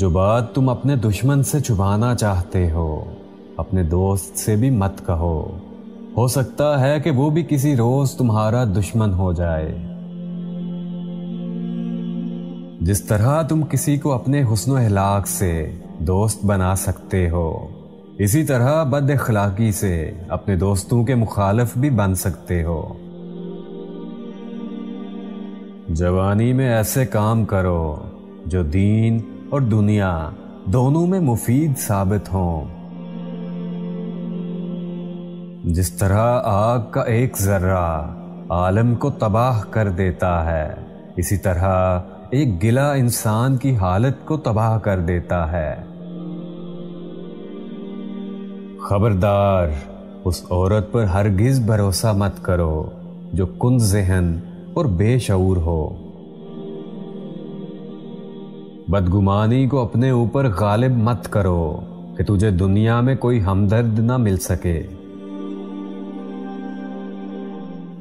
جو بات تم اپنے دشمن سے چھپانا چاہتے ہو اپنے دوست سے بھی مت کہو، ہو سکتا ہے کہ وہ بھی کسی روز تمہارا دشمن ہو جائے۔ جس طرح تم کسی کو اپنے حسن و اخلاق سے دوست بنا سکتے ہو، اسی طرح بد اخلاقی سے اپنے دوستوں کے مخالف بھی بن سکتے ہو۔ جوانی میں ایسے کام کرو جو دین اور دنیا دونوں میں مفید ثابت ہوں۔ جس طرح آگ کا ایک ذرہ عالم کو تباہ کر دیتا ہے، اسی طرح ایک گلہ انسان کی حالت کو تباہ کر دیتا ہے۔ خبردار، اس عورت پر ہرگز بھروسہ مت کرو جو کند ذہن اور بے شعور ہو۔ بدگمانی کو اپنے اوپر غالب مت کرو کہ تجھے دنیا میں کوئی ہمدرد نہ مل سکے۔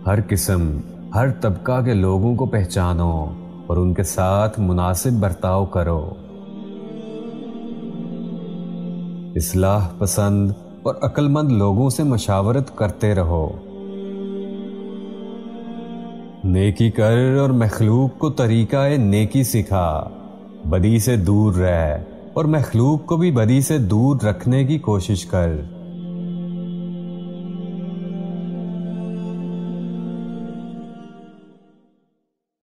ہر قسم، ہر طبقہ کے لوگوں کو پہچانو اور ان کے ساتھ مناسب برتاؤ کرو۔ اصلاح پسند اور عقل مند لوگوں سے مشاورت کرتے رہو۔ نیکی کر اور مخلوق کو طریقہ نیکی سکھا، بدی سے دور رہ اور مخلوق کو بھی بدی سے دور رکھنے کی کوشش کر۔